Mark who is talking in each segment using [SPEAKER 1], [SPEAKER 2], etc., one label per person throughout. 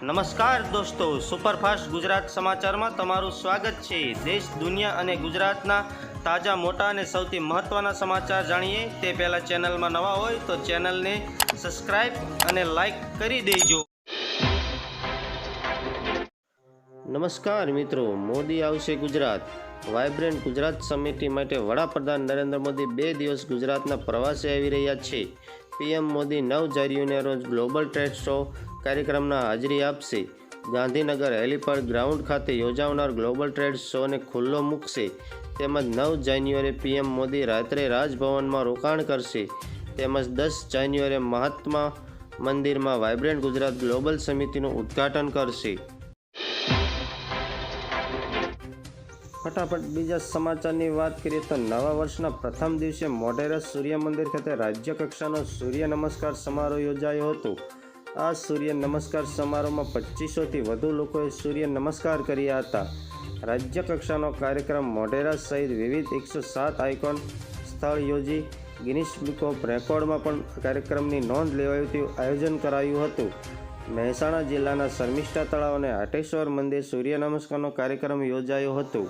[SPEAKER 1] નમસ્કાર દોસ્તો, સુપરફાસ્ટ ગુજરાત સમાચારમાં તમારું સ્વાગત છે। દેશ, દુનિયા અને ગુજરાતના તાજા, મોટા અને સૌથી મહત્ત્વના સમાચાર જાણીએ તે પહેલાં ચેનલમાં નવા હોય તો ચેનલને સબસ્ક્રાઈબ અને લાઈક કરી દેજો। નમસ્કાર મિત્રો, મોદી આવશે ગુજરાત। વાઇબ્રન્ટ ગુજરાત સમિતિ માટે વડાપ્રધાન નરેન્દ્ર મોદી 2 દિવસ ગુજરાતના પ્રવાસે આવી રહ્યા છે। પીએમ મોદી 9 જાન્યુઆરીના રોજ ગ્લોબલ ટ્રેડ શો કાર્યક્રમમાં હાજરી આપશે। ગાંધીનગર હેલીપેડ ગ્રાઉન્ડ ખાતે યોજાનાર ગ્લોબલ ટ્રેડ શોને ખુલ્લો મૂકશે। તેમજ 9 જાન્યુઆરીએ પીએમ મોદી રાત્રે રાજભવનમાં રોકાણ કરશે। તેમજ 10 જાન્યુઆરીએ મહાત્મા મંદિરમાં વાઇબ્રન્ટ ગુજરાત ગ્લોબલ સમિતિનું ઉદ્ઘાટન કરશે। ફટાફટ બીજા સમાચારની વાત કરીએ તો નવા વર્ષના પ્રથમ દિવસે મોઢેરા સૂર્ય મંદિર ખાતે રાજ્ય કક્ષાનો સૂર્ય નમસ્કાર સમારોહ યોજાયો હતો। આ સૂર્ય નમસ્કાર સમારોહમાં 2500થી વધુ લોકોએ સૂર્ય નમસ્કાર કર્યા હતા। રાજ્ય કક્ષાનો કાર્યક્રમ મોઢેરા સહિત વિવિધ 107 આઇકોન સ્થળ યોજી ગિનિસ બુક ઓફ રેકોર્ડમાં પણ કાર્યક્રમની નોંધ લેવાયું તેવું આયોજન કરાયું હતું। મહેસાણા જિલ્લાના શર્મિષ્ઠા તળાવ અને હાટેશ્વર મંદિર સૂર્ય નમસ્કારનો કાર્યક્રમ યોજાયો હતો।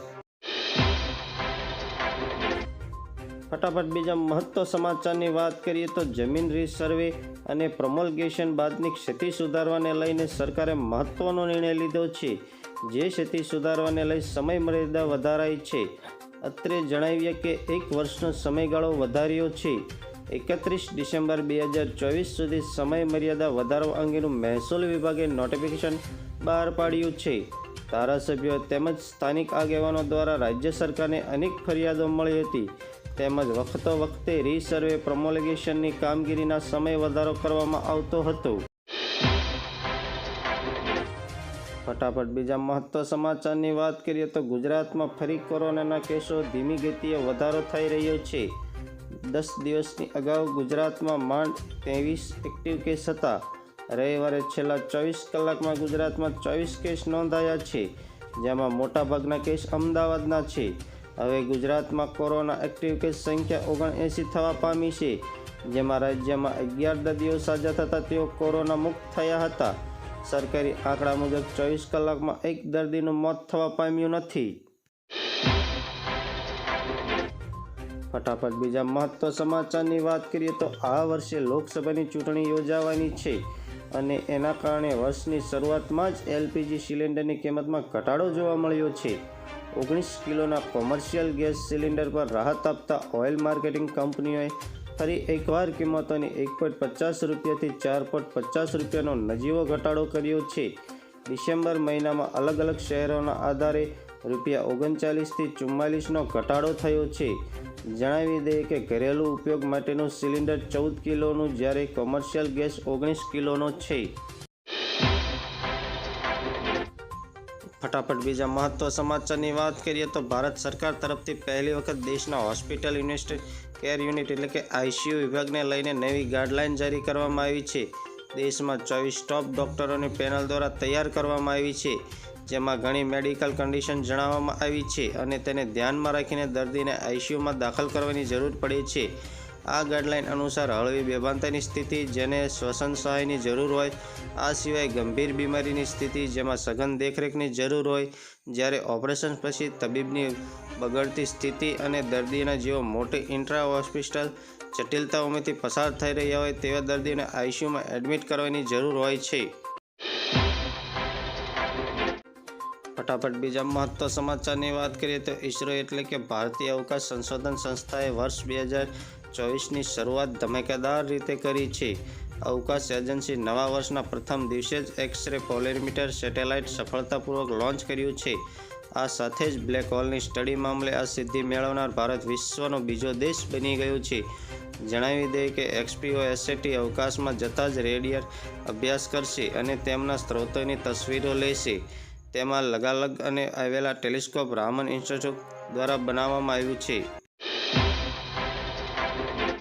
[SPEAKER 1] ફટાફટ બીજા મહત્વ સમાચારની વાત કરીએ તો જમીન રીસર્વે અને પ્રોમલગેશન બાદની ક્ષતિ સુધારવાને લઈને સરકારે મહત્વનો નિર્ણય લીધો છે। જે ક્ષતિ સુધારવાને લઈ સમય મર્યાદા વધારાઈ છે। અત્રે જણાવીએ કે 1 વર્ષનો સમયગાળો વધાર્યો છે। 31 ડિસેમ્બર 2024 સુધી સમય મર્યાદા વધારવા અંગેનું મહેસૂલ વિભાગે નોટિફિકેશન બહાર પાડ્યું છે। ધારાસભ્યો તેમજ સ્થાનિક આગેવાનો દ્વારા રાજ્ય સરકારને અનેક ફરિયાદો મળી હતી। તેમજ વખતે રીસર્વે પ્રોમોલગેશનની કામગીરીના સમય વધારો કરવામાં આવતો હતો। ફટાફટ બીજા મહત્વ સમાચારની વાત કરીએ તો ગુજરાતમાં ફરી કોરોનાના કેસો ધીમી ગતિએ વધારો થઈ રહ્યો છે। 10 દિવસની અગાઉ ગુજરાતમાં માંડ 23 એક્ટિવ કેસ હતા। રવિવારે છેલ્લા 24 કલાકમાં ગુજરાતમાં 24 કેસ નોંધાયા છે, જેમાં મોટાભાગના કેસ અમદાવાદના છે। હવે ગુજરાતમાં કોરોના એક્ટિવ કેસ સંખ્યા 79 થવા પામી છે, જેમાં રાજ્યમાં 11 દર્દીઓ સાજા થતાં તેઓ કોરોના મુક્ત થયા હતા। સરકારી આંકડા મુજબ 24 કલાકમાં એક દર્દીનું મોત થવા પામ્યું નથી। ફટાફટ બીજા મહત્વ સમાચારની વાત કરીએ તો આ વર્ષે લોકસભાની ચૂંટણી યોજાવાની છે અને એના કારણે વર્ષની શરૂઆતમાં જ એલપીજી સિલિન્ડરની કિંમતમાં ઘટાડો જોવા મળ્યો છે। 19 કિલોના કોમર્શિયલ ગેસ સિલિન્ડર પર રાહત આપતા ઓઇલ માર્કેટિંગ કંપનીઓએ ફરી એકવાર કિંમતોની 1.50 રૂપિયાથી 4.50 રૂપિયાનો નજીવો ઘટાડો કર્યો છે। ડિસેમ્બર મહિનામાં અલગ અલગ શહેરોના આધારે ₹39થી 44નો ઘટાડો થયો છે। જણાવી દઈએ કે ઘરેલું ઉપયોગ માટેનું સિલિન્ડર 14 કિલોનું જ્યારે કોમર્શિયલ ગેસ 19 કિલોનો છે। ફટાફટ બીજા મહત્વ સમાચારની વાત કરીએ તો ભારત સરકાર તરફથી પહેલી વખત દેશના હોસ્પિટલ ઇન્વેસ્ટેડ કેર યુનિટ એટલે કે આઈસીયુ વિભાગને લઈને નવી ગાઈડલાઇન જારી કરવામાં આવી છે। દેશમાં 24 ટોપ ડોક્ટરોની પેનલ દ્વારા તૈયાર કરવામાં આવી છે, જેમાં ઘણી મેડિકલ કન્ડિશન જણાવવામાં આવી છે અને તેને ધ્યાનમાં રાખીને દર્દીને આઈસીયુમાં દાખલ કરવાની જરૂર પડે છે। આ ગાઈડલાઇન અનુસાર હળવી બેભાનતાની સ્થિતિ જેને શ્વસન સહાયની જરૂર હોય, આ સિવાય ગંભીર બીમારીની સ્થિતિ જેમાં સઘન દેખરેખની જરૂર હોય, જ્યારે ઓપરેશન પછી તબીબની બગડતી સ્થિતિ અને દર્દીના જેઓ મોટી ઇન્ટ્રા હોસ્પિટલ જટિલતાઓમાંથી પસાર થઈ રહ્યા હોય તેવા દર્દીઓને આઈસીયુમાં એડમિટ કરવાની જરૂર હોય છે। ફટાફટ બીજા મહત્વ સમાચારની વાત કરીએ તો ઇસરો એટલે કે ભારતીય અવકાશ સંશોધન સંસ્થાએ વર્ષ 2024ની શરૂઆત ધમાકેદાર રીતે કરી છે। અવકાશ એજન્સી નવા વર્ષના પ્રથમ દિવસે જ એક્સ-રે પોલેરીમીટર સેટેલાઇટ સફળતાપૂર્વક લોન્ચ કર્યું છે। આ સાથે જ બ્લેક હોલની સ્ટડી મામલે આ સિદ્ધિ મેળવનાર ભારત વિશ્વનો બીજો દેશ બની ગયો છે। જણાવી દઈએ કે એક્સપીઓએસએટી અવકાશમાં જતાં જ રેડિયર અભ્યાસ કરશે અને તેમના સ્ત્રોતોની તસવીરો લેશે। તેમાં લગાલગ અને આવેલા ટેલિસ્કોપ રામન ઇન્સ્ટિટ્યૂટ દ્વારા બનાવવામાં આવ્યું છે।